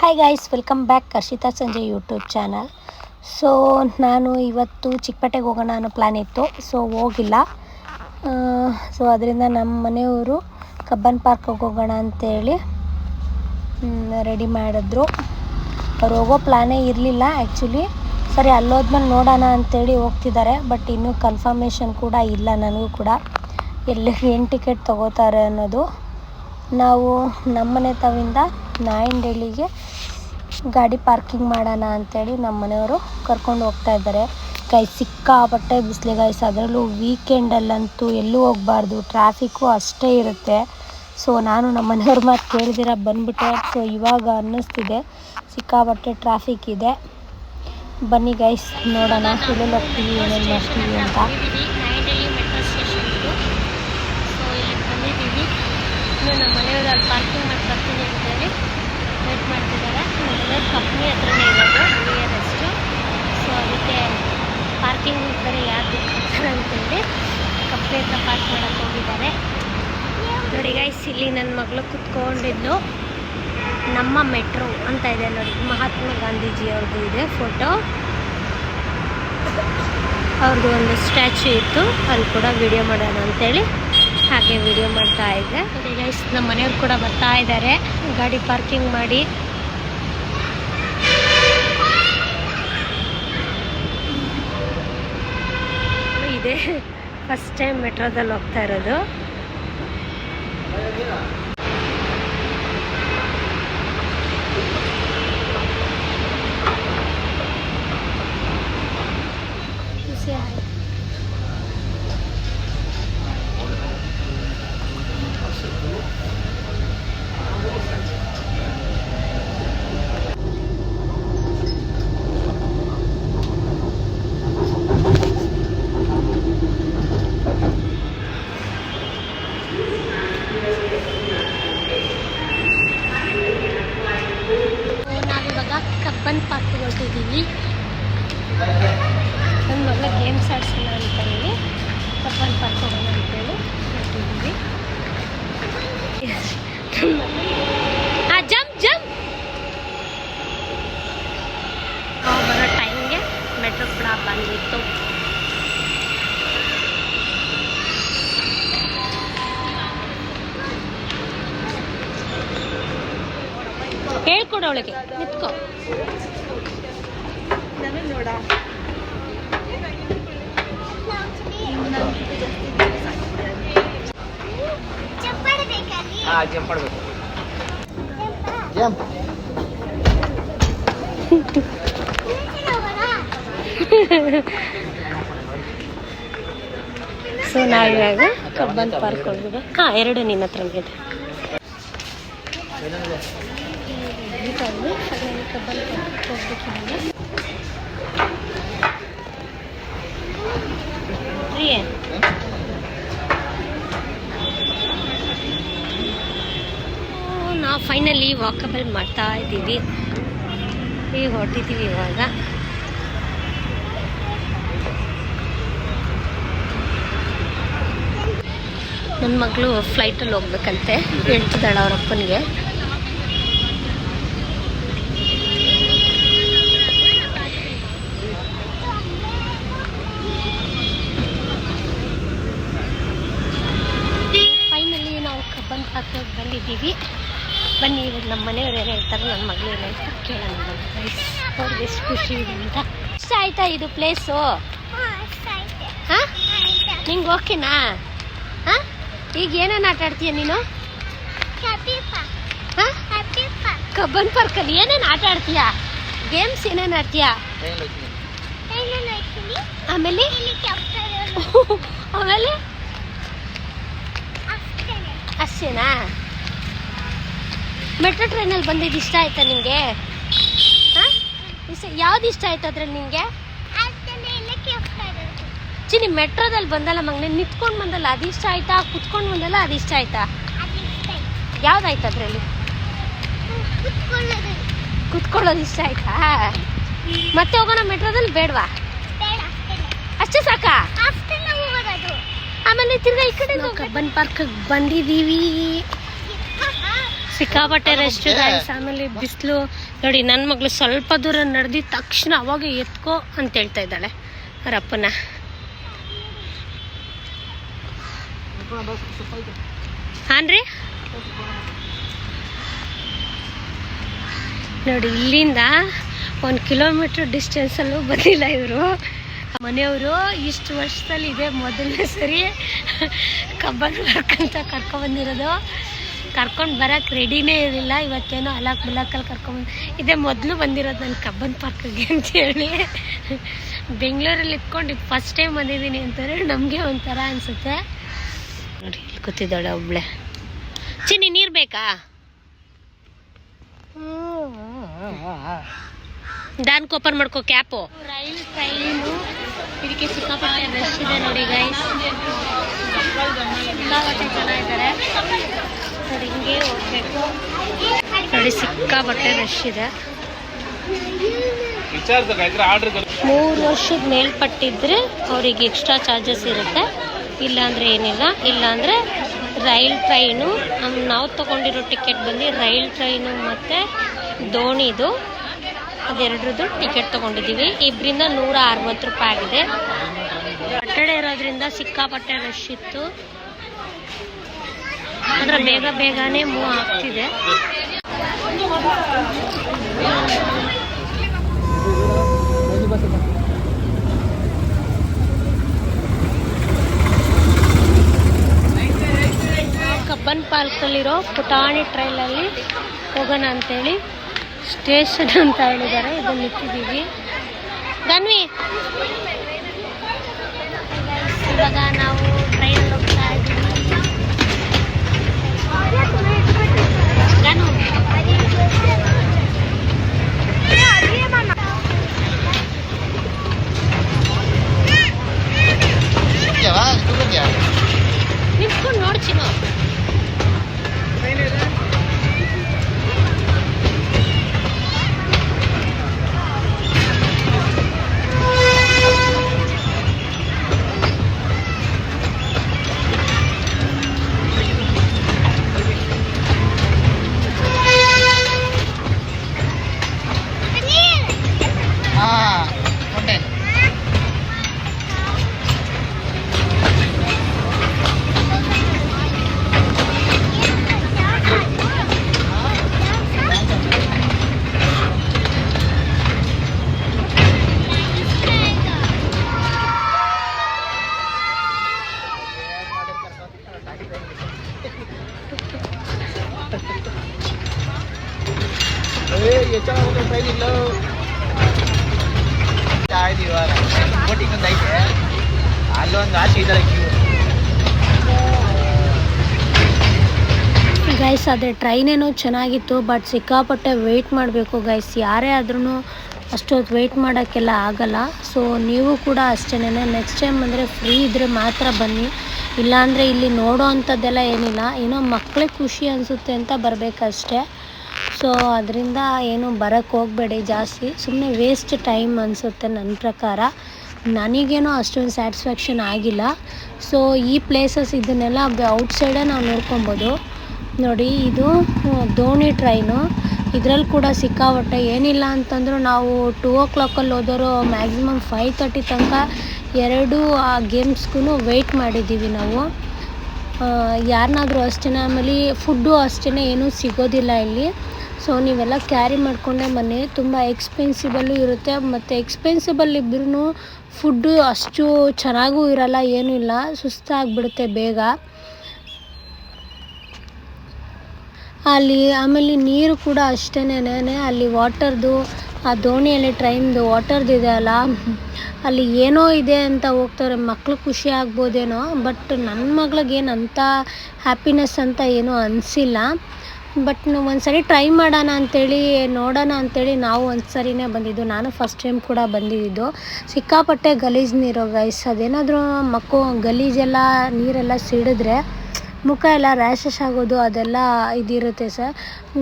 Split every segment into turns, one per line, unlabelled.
Hi guys, welcome back Harshita Sanjay YouTube channel. So ನಾನು ಇವತ್ತು ಚಿಕ್ಕಪೇಟೆಗೆ ಹೋಗೋಣ ಅನ್ನೋ ಪ್ಲ್ಯಾನ್ ಇತ್ತು. ಸೊ ಹೋಗಿಲ್ಲ. ಸೊ ಅದರಿಂದ ನಮ್ಮ ಮನೆಯವರು ಕಬ್ಬನ್ ಪಾರ್ಕಿಗೆ ಹೋಗೋಣ ಅಂತೇಳಿ ರೆಡಿ ಮಾಡಿದ್ರು. ಅವ್ರು ಹೋಗೋ ಪ್ಲ್ಯಾನೇ ಇರಲಿಲ್ಲ ಆ್ಯಕ್ಚುಲಿ. ಸರಿ ಅಲ್ಲೋದ್ಮೇಲೆ ನೋಡೋಣ ಅಂತೇಳಿ ಹೋಗ್ತಿದ್ದಾರೆ. ಬಟ್ ಇನ್ನೂ ಕನ್ಫರ್ಮೇಷನ್ ಕೂಡ ಇಲ್ಲ ನನಗೂ ಕೂಡ ಏನು ಟಿಕೆಟ್ ತೊಗೋತಾರೆ ಅನ್ನೋದು. ನಾವು ನಮ್ಮನೆ ತವಿಂದ ನಾಯಂಡಹಳ್ಳಿಗೆ ಗಾಡಿ ಪಾರ್ಕಿಂಗ್ ಮಾಡೋಣ ಅಂಥೇಳಿ ನಮ್ಮ ಮನೆಯವರು ಕರ್ಕೊಂಡು ಹೋಗ್ತಾ ಇದ್ದಾರೆ. ಸಿಕ್ಕಾಪಟ್ಟೆ ಬಿಸಿಲು ಗೈಸ್, ಅದರಲ್ಲೂ ವೀಕೆಂಡಲ್ಲಂತೂ ಎಲ್ಲೂ ಹೋಗಬಾರ್ದು, ಟ್ರಾಫಿಕ್ಕು ಅಷ್ಟೇ ಇರುತ್ತೆ. ಸೊ ನಾನು ನಮ್ಮ ಮನೆಯವ್ರ ಮಾತು ಕೇಳಿದಿರ ಬಂದುಬಿಟ್ಟೆ. ಸೊ ಇವಾಗ ಅನ್ನಿಸ್ತಿದೆ ಸಿಕ್ಕಾಪಟ್ಟೆ ಟ್ರಾಫಿಕ್ ಇದೆ. ಬನ್ನಿ ಗೈಸ್, ನೋಡೋಣ ಎಲ್ಲೆಲ್ಲಿ ಹೋಗ್ತೀವಿ, ಏನೇನು ಮಾಡ್ತೀವಿ ಅಂತ. ನಮ್ಮ ಮನೆಯವರು ಅಲ್ಲಿ ಪಾರ್ಕಿಂಗ್ ಮಾಡಿ ಬರ್ತೀನಿ ಅಂತೇಳಿ ವೇಟ್ ಮಾಡ್ತಿದ್ದಾರೆ. ನಮ್ಮನೆಯವ್ರ ಕಂಪ್ನಿ ಹತ್ರನೇ ಇರೋದು ನಿಯರೆಸ್ಟು. ಸೊ ಅದಕ್ಕೆ ಪಾರ್ಕಿಂಗ್ ಇದ್ದರೆ ಯಾರು ಬಿಡ್ತಾರೆ ಅಂತೇಳಿ ಕಂಪ್ನಿ ಹತ್ರ ಪಾರ್ಕ್ ಮಾಡೋಕ್ಕೆ ಹೋಗಿದ್ದಾರೆ. ನೋಡಿ ಗೈಸ್, ಇಲ್ಲಿ ನನ್ನ ಮಗಳು ಕುತ್ಕೊಂಡಿದ್ದು ನಮ್ಮ ಮೆಟ್ರೋ ಅಂತ ಇದೆ ನೋಡಿ, ಮಹಾತ್ಮ ಗಾಂಧೀಜಿ ಅವ್ರದ್ದು ಇದೆ ಫೋಟೋ. ಅವ್ರದ್ದು ಒಂದು ಸ್ಟ್ಯಾಚ್ಯೂ ಇತ್ತು, ಅಲ್ಲಿ ಕೂಡ ವಿಡಿಯೋ ಮಾಡೋಣ ಅಂತೇಳಿ ಹಾಗೆ ವಿಡಿಯೋ ಮಾಡ್ತಾ ಇದ್ದೆ. ನೋಡಿ ಗೈಸ್, ನಮ್ಮ ಮನೆಯವ್ರು ಕೂಡ ಬರ್ತಾ ಇದ್ದಾರೆ ಗಾಡಿ ಪಾರ್ಕಿಂಗ್ ಮಾಡಿ. ಇದೆ ಫಸ್ಟ್ ಟೈಮ್ ಮೆಟ್ರೋದಲ್ಲಿ ಹೋಗ್ತಾ ಇರೋದು. ಕಬ್ಬನ್ ಪಾರ್ಕಿಗೆ ಹೊರಟಿದ್ದೀವಿ. ನನ್ನ ಮಗಳ ಗೇಮ್ಸ್ ಆಡ್ಸೋಣ ಅಂತೇಳಿ ಕಬ್ಬನ್ ಪಾರ್ಕ್ ಹೋಗೋಣ ಅಂತೇಳಿ ಹೊರಟಿದ್ದೀವಿ. ಜಂಪ್ ಜಂಪ್ ನಾವು ಬರೋ ಟೈಮ್ಗೆ ಮೆಟ್ರೋ ಕೂಡ ಬಂದಿತ್ತು. ಹೇಳ್ಕೊಡೋಳಿಗೆ ನಿತ್ಕೋ. ನೋಡ ಸೊ ನಾವಿವಾಗ ಕಬ್ಬನ್ ಪಾರ್ಕ್ ಹೋಗ್ಬೋದು. ಎರಡು ನಿನ್ನ ಹತ್ರ ಇದೆ. ಕಬ್ಬನ್ ಪಾರ್ಕ್ ಹೋಗ್ಬೇಕಿದೆ. ನಾವು ಫೈನಲಿ ವಾಕಬಲ್ ಮಾಡ್ತಾ ಇದ್ದೀವಿ. ಈಗ ಹೊರಟಿದ್ದೀವಿ ಇವಾಗ. ನನ್ನ ಮಗಳು ಫ್ಲೈಟಲ್ಲಿ ಹೋಗ್ಬೇಕಂತೆ ಹೇಳ್ತಿದ್ದಾಳೆ ಅವ್ರ ಅಪ್ಪನಿಗೆ. ಫೈನಲಿ ನಾವು ಕಬ್ಬನ್ ಪಾರ್ಕಿಗೆ ಬಂದಿದ್ದೀವಿ. ಬನ್ನಿ, ಇವಾಗ ನಮ್ಮ ಮನೆಯವ್ರು ಏನು ಹೇಳ್ತಾರೆ, ನನ್ನ ಮಗಳು ಏನು ಹೇಳ್ತಾರೆ ಕೇಳೋಣ. ಅವ್ರಿಗೆ ಎಷ್ಟು ಖುಷಿ ಇದೆ ಅಂತ. ಇಷ್ಟ ಆಯ್ತಾ ಇದು ಪ್ಲೇಸು? ಹಾಂ, ನಿಂಗೆ ಓಕೆನಾ? ಹಾಂ, ಈಗ ಏನೇನು ಆಟ ಆಡ್ತೀಯ ನೀನು? ಹಾಂ, ಕಬ್ಬನ್ ಪಾರ್ಕಲ್ಲಿ ಏನೇನು ಆಟ ಆಡ್ತೀಯ? ಗೇಮ್ಸ್ ಏನೇನು ಆಡ್ತೀಯ? ಆಮೇಲೆ ಆಮೇಲೆ ಅಷ್ಟೇನಾ? ಮೆಟ್ರೋ ಟ್ರೈನಲ್ಲಿ ಬಂದಿದ್ದು ಇಷ್ಟ ಆಯ್ತಾ ನಿಮಗೆ? ಹಾಂ, ಯಾವ್ದು ಇಷ್ಟ ಆಯ್ತು ಅದ್ರಲ್ಲಿ ನಿಮಗೆ? ಚಿನ್ನಿ ಮೆಟ್ರೋದಲ್ಲಿ ಬಂದಲ್ಲ ಮಗನೇ, ನಿಂತ್ಕೊಂಡು ಬಂದಲ್ಲ ಅದು ಇಷ್ಟ ಆಯ್ತಾ? ಕುತ್ಕೊಂಡು ಬಂದಲ್ಲ ಅದು ಇಷ್ಟ ಆಯ್ತಾ? ಯಾವ್ದಾಯ್ತು ಅದರಲ್ಲಿ? ಕುತ್ಕೊಳ್ಳೋದು ಇಷ್ಟ ಆಯ್ತಾ? ಮತ್ತೆ ಹೋಗೋಣ ಮೆಟ್ರೋದಲ್ಲಿ? ಬೇಡವಾ? ಅಷ್ಟೇ ಸಾಕಾ? ಆಮೇಲೆ ತಿರ್ಗಾ ಈ ಕಡೆ ಕಬ್ಬನ್ ಪಾರ್ಕಿಗೆ ಬಂದಿದ್ದೀವಿ. ಸಿಕ್ಕಾಪಟ್ಟೆ ರೆಸ್ಟ್ ಗೈಸ್. ಆಮೇಲೆ ಬಿಸಿಲು ನೋಡಿ ನನ್ನ ಮಗಳು ಸ್ವಲ್ಪ ದೂರ ನಡೆದಿದ್ದ ತಕ್ಷಣ ಅವಾಗ ಎತ್ಕೋ ಅಂತ ಹೇಳ್ತಾ ಇದ್ದಾಳೆ ಅವರಪ್ಪನ. ಹಾನ್ ರೀ ನೋಡಿ ಇಲ್ಲಿಂದ 1 ಕಿಲೋಮೀಟ್ರ್ ಡಿಸ್ಟೆನ್ಸಲ್ಲೂ ಬಂದಿಲ್ಲ ಇವರು. ಮನೆಯವರು ಇಷ್ಟು ವರ್ಷದಲ್ಲಿ ಇದೆ ಮೊದಲನೇ ಸರಿ ಕಬ್ಬನ್ ಪಾರ್ಕ್ ಅಂತ ಕರ್ಕೊಂಡ್ಬಂದಿರೋದು. ಕರ್ಕೊಂಡು ಬರೋಕ್ಕೆ ರೆಡಿನೇ ಇರಲಿಲ್ಲ. ಇವತ್ತೇನೋ ಅಲಾಕ್ ಬುಲಾಕಲ್ಲಿ ಕರ್ಕೊಂಡ್ಬಂದು ಇದೇ ಮೊದಲು ಬಂದಿರೋದು ನಾನು ಕಬ್ಬನ್ ಪಾರ್ಕಿಗೆ ಅಂತೇಳಿ. ಬೆಂಗಳೂರಲ್ಲಿ ಇಟ್ಕೊಂಡು ಫಸ್ಟ್ ಟೈಮ್ ಬಂದಿದ್ದೀನಿ ಅಂತಾರೆ. ನಮಗೆ ಒಂಥರ ಅನಿಸುತ್ತೆ. ನೋಡಿ ಇಲ್ಲಿ ಕೂತಿದ್ದಾಳೆ ಒಬ್ಳೆ. ಚಿನ್ನಿ ನೀರು ಬೇಕಾ? ದಾನ್ಕ್ ಓಪನ್ ಮಾಡ್ಕೋ ಕ್ಯಾಪು. ರೈಲ್ ಟ್ರೈನು ಇದಕ್ಕೆ ಸಿಕ್ಕಾಪಟ್ಟೆ ರಶ್ ಇದೆ ನೋಡಿ ಗೈಸ್. ಸಿಕ್ಕಾಪಟ್ಟೆ ಜನ ಇದ್ದಾರೆ ನೋಡಿ. ಹಿಂಗೆ ಹೋಗ್ಬೇಕು ನೋಡಿ. ಸಿಕ್ಕಾಪಟ್ಟೆ ರಶ್ ಇದೆ. 3 ವರ್ಷದ ಮೇಲ್ಪಟ್ಟಿದ್ರೆ ಅವರಿಗೆ ಎಕ್ಸ್ಟ್ರಾ ಚಾರ್ಜಸ್ ಇರುತ್ತೆ. ಇಲ್ಲಾಂದರೆ ಏನಿಲ್ಲ. ಇಲ್ಲಾಂದರೆ ರೈಲ್ ಟ್ರೈನು ನಾವು ತೊಗೊಂಡಿರೋ ಟಿಕೆಟ್ ಬಂದು ರೈಲ್ ಟ್ರೈನು ಮತ್ತು ದೋಣಿದು ಅದೆರಡ್ರದ್ದು ಟಿಕೆಟ್ ತೊಗೊಂಡಿದ್ದೀವಿ. ಇಬ್ಬರಿಂದ 160 ರೂಪಾಯಿ ಆಗಿದೆ. ಕಟ್ಟಡ ಇರೋದ್ರಿಂದ ಸಿಕ್ಕಾಪಟ್ಟೆ ರಶ್ ಇತ್ತು. ಆದರೆ ಬೇಗನೆ ಮೂವ್ ಆಗ್ತಿದೆ. ಕಬ್ಬನ್ ಪಾರ್ಕಲ್ಲಿರೋ ಪುಟಾಣಿ ಟ್ರೈಲಲ್ಲಿ ಹೋಗೋಣ ಅಂತೇಳಿ ಸ್ಟೇಷನ್ ಅಂತ ಹೇಳಿದ್ದಾರೆ. ಇದನ್ನು ನಿಂತಿದ್ದೀವಿ. ಧನ್ವಿ ಇವಾಗ ನಾವು ಟ್ರೈನಲ್ಲಿ ಹೋಗ್ತಾ ಇದ್ದೀವಿ. ನಿಂತ್ಕೊಂಡು ನೋಡ್ಚಿನೋ. ಗೈಸ್ ಅದೇ ಟ್ರೈನೇನೋ ಚೆನ್ನಾಗಿತ್ತು. ಬಟ್ ಸಿಕ್ಕಾಪಟ್ಟೆ ವೆಯ್ಟ್ ಮಾಡಬೇಕು ಗೈಸ್. ಯಾರೇ ಆದ್ರೂ ಅಷ್ಟೊತ್ತು ವೆಯ್ಟ್ ಮಾಡೋಕ್ಕೆಲ್ಲ ಆಗಲ್ಲ. ಸೊ ನೀವು ಕೂಡ ಅಷ್ಟೇ. ನೆಕ್ಸ್ಟ್ ಟೈಮ್ ಬಂದರೆ ಫ್ರೀ ಇದ್ದರೆ ಮಾತ್ರ ಬನ್ನಿ. ಇಲ್ಲಾಂದರೆ ಇಲ್ಲಿ ನೋಡೋ ಅಂಥದ್ದೆಲ್ಲ ಏನಿಲ್ಲ. ಏನೋ ಮಕ್ಕಳಿಗೆ ಖುಷಿ ಅನಿಸುತ್ತೆ ಅಂತ ಬರಬೇಕಷ್ಟೆ. ಸೊ ಅದರಿಂದ ಏನು ಬರೋಕ್ಕೆ ಹೋಗಬೇಡಿ ಜಾಸ್ತಿ. ಸುಮ್ಮನೆ ವೇಸ್ಟ್ ಟೈಮ್ ಅನಿಸುತ್ತೆ ನನ್ನ ಪ್ರಕಾರ. ನನಗೇನೋ ಅಷ್ಟೊಂದು ಸ್ಯಾಟಿಸ್ಫ್ಯಾಕ್ಷನ್ ಆಗಿಲ್ಲ. ಸೊ ಈ ಪ್ಲೇಸಸ್ ಇದನ್ನೆಲ್ಲ ಔಟ್ಸೈಡೇ ನಾವು ನೋಡ್ಕೊಬೋದು. ನೋಡಿ ಇದು ದೋಣಿ ಟ್ರೈನು. ಇದರಲ್ಲಿ ಕೂಡ ಸಿಕ್ಕಾಪಟ್ಟೆ ಏನಿಲ್ಲ ಅಂತಂದರೂ ನಾವು 2 o'clock ಹೋದವರು ಮ್ಯಾಕ್ಸಿಮಮ್ 5:30 ತನಕ 2 ಗೇಮ್ಸ್ಗೂ ವೆಯ್ಟ್ ಮಾಡಿದ್ದೀವಿ ನಾವು. ಯಾರನ್ನಾದರೂ ಅಷ್ಟೇ. ಆಮೇಲೆ ಫುಡ್ಡು ಅಷ್ಟೇ ಏನೂ ಸಿಗೋದಿಲ್ಲ ಇಲ್ಲಿ. ಸೊ ನೀವೆಲ್ಲ ಕ್ಯಾರಿ ಮಾಡಿಕೊಂಡೆ ಬನ್ನಿ. ತುಂಬ ಎಕ್ಸ್ಪೆನ್ಸಿಬಲ್ಲು ಇರುತ್ತೆ. ಮತ್ತು ಎಕ್ಸ್ಪೆನ್ಸಿಬಲ್ ಇದ್ರೂ ಫುಡ್ಡು ಅಷ್ಟು ಚೆನ್ನಾಗೂ ಇರೋಲ್ಲ, ಏನೂ ಇಲ್ಲ, ಸುಸ್ತಾಗಿಬಿಡುತ್ತೆ ಬೇಗ ಅಲ್ಲಿ. ಆಮೇಲೆ ನೀರು ಕೂಡ ಅಷ್ಟೇನೆ. ಅಲ್ಲಿ ವಾಟರ್ದು ಆ ದೋಣಿಯಲ್ಲಿ ಟ್ರೈನ್ದು ವಾಟರ್ದು ಇದೆ ಅಲ್ಲ, ಅಲ್ಲಿ ಏನೋ ಇದೆ ಅಂತ ಹೋಗ್ತಾರೆ. ಮಕ್ಳು ಖುಷಿ ಆಗ್ಬೋದೇನೋ. ಬಟ್ ನನ್ನ ಮಗ್ಳಿಗೇನು ಅಂಥ ಹ್ಯಾಪಿನೆಸ್ ಅಂತ ಏನೂ ಅನಿಸಿಲ್ಲ. ಬಟ್ ಒಂದು ಸರಿ ಟ್ರೈ ಮಾಡೋಣ ಅಂಥೇಳಿ ನೋಡೋಣ ಅಂಥೇಳಿ ನಾವು ಒಂದು ಸರಿನೇ ಬಂದಿದ್ದು. ನಾನು ಫಸ್ಟ್ ಟೈಮ್ ಕೂಡ ಬಂದಿದ್ದು. ಸಿಕ್ಕಾಪಟ್ಟೆ ಗಲೀಜು ನೀರು ಗೈಸ್. ಅದೇನಾದರೂ ಗಲೀಜೆಲ್ಲ ನೀರೆಲ್ಲ ಸಿಡಿದ್ರೆ ಮುಖ ಎಲ್ಲ ರ್ಯಾಷಸ್ ಆಗೋದು ಅದೆಲ್ಲ ಇದಿರುತ್ತೆ ಸರ್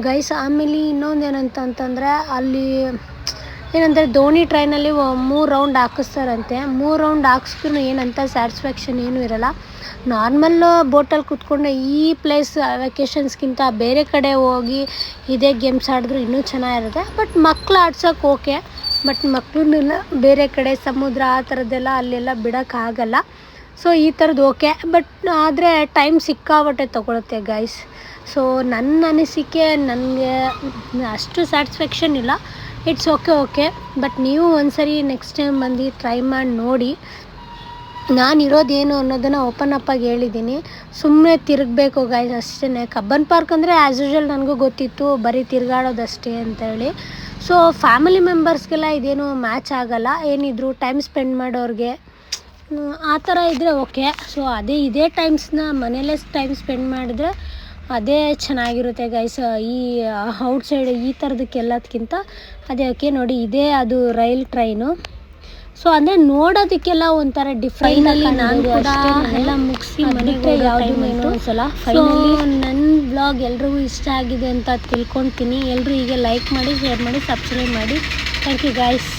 ಗೈಸ್. ಆಮೇಲೆ ಇನ್ನೊಂದು ಏನಂತಂತಂದರೆ ಅಲ್ಲಿ ಏನಂದರೆ ದೋಣಿ ಟ್ರೈನಲ್ಲಿ 3 ರೌಂಡ್ ಹಾಕಿಸ್ತಾರಂತೆ. 3 ರೌಂಡ್ ಹಾಕ್ಸಿದ್ರು ಏನಂತ ಸ್ಯಾಟಿಸ್ಫ್ಯಾಕ್ಷನ್ ಏನೂ ಇರೋಲ್ಲ. ನಾರ್ಮಲ್ ಬೋಟಲ್ಲಿ ಕೂತ್ಕೊಂಡು ಈ ಪ್ಲೇಸ್ ವೆಕೇಷನ್ಸ್ಗಿಂತ ಬೇರೆ ಕಡೆ ಹೋಗಿ ಇದೇ ಗೇಮ್ಸ್ ಆಡಿದ್ರು ಇನ್ನೂ ಚೆನ್ನಾಗಿರುತ್ತೆ. ಬಟ್ ಮಕ್ಳು ಆಡ್ಸೋಕೆ ಓಕೆ, ಬಟ್ ಮಕ್ಕಳನ್ನೆಲ್ಲ ಬೇರೆ ಕಡೆ ಸಮುದ್ರ ಆ ಥರದ್ದೆಲ್ಲ ಅಲ್ಲೆಲ್ಲ ಬಿಡೋಕ್ಕಾಗಲ್ಲ. ಸೊ ಈ ಥರದ್ದು ಓಕೆ, ಬಟ್ ಆದರೆ ಟೈಮ್ ಸಿಕ್ಕಾಬಟ್ಟೆ ತೊಗೊಳುತ್ತೆ ಗೈಸ್. ಸೊ ನನ್ನ ಅನಿಸಿಕೆ ನನಗೆ ಅಷ್ಟು ಸ್ಯಾಟಿಸ್ಫ್ಯಾಕ್ಷನ್ ಇಲ್ಲ. ಇಟ್ಸ್ ಓಕೆ, ಬಟ್ ನೀವು ಒಂದ್ಸರಿ ನೆಕ್ಸ್ಟ್ ಟೈಮ್ ಬಂದು ಟ್ರೈ ಮಾಡಿ ನೋಡಿ. ನಾನಿರೋದೇನು ಅನ್ನೋದನ್ನು ಓಪನ್ ಅಪ್ಪಾಗಿ ಹೇಳಿದ್ದೀನಿ. ಸುಮ್ಮನೆ ತಿರುಗಬೇಕು ಗೈಸ್ ಅಷ್ಟೇ. ಕಬ್ಬನ್ ಪಾರ್ಕ್ ಅಂದರೆ ಆ್ಯಸ್ ಯೂಶ್ವಲ್ ನನಗೂ ಗೊತ್ತಿತ್ತು, ಬರೀ ತಿರುಗಾಡೋದಷ್ಟೇ ಅಂತೇಳಿ. ಸೊ ಫ್ಯಾಮಿಲಿ ಮೆಂಬರ್ಸ್ಗೆಲ್ಲ ಇದೇನು ಮ್ಯಾಚ್ ಆಗೋಲ್ಲ. ಏನಿದ್ರು ಟೈಮ್ ಸ್ಪೆಂಡ್ ಮಾಡೋರಿಗೆ ಆ ಥರ ಇದ್ದರೆ ಓಕೆ. ಸೊ ಇದೇ ಟೈಮ್ಸ್ನ ಮನೇಲೇ ಟೈಮ್ ಸ್ಪೆಂಡ್ ಮಾಡಿದ್ರೆ ಅದೇ ಚೆನ್ನಾಗಿರುತ್ತೆ ಗೈಸ್. ಈ ಔಟ್ಸೈಡ್ ಈ ಥರದಕ್ಕೆಲ್ಲದಕ್ಕಿಂತ ಅದೇ ಓಕೆ. ನೋಡಿ ಇದೇ ಅದು ರೈಲ್ ಟ್ರೈನು. ಸೊ ಅಂದರೆ ನೋಡೋದಕ್ಕೆಲ್ಲ ಒಂಥರ ಡಿಫ್ರೆಂಟಲ್ಲಿ ನಾನು ಕೂಡ ಎಲ್ಲ ಮುಗಿಸಿ ಮನೆಗೆ ಯಾವುದೂ ಒಂದ್ಸಲ ಫೈನಲಿ ನನ್ನ ಬ್ಲಾಗ್ ಎಲ್ರಿಗೂ ಇಷ್ಟ ಆಗಿದೆ ಅಂತ ತಿಳ್ಕೊತೀನಿ. ಎಲ್ಲರೂ ಹೀಗೆ ಲೈಕ್ ಮಾಡಿ, ಶೇರ್ ಮಾಡಿ, ಸಬ್ಸ್ಕ್ರೈಬ್ ಮಾಡಿ. Thank you guys.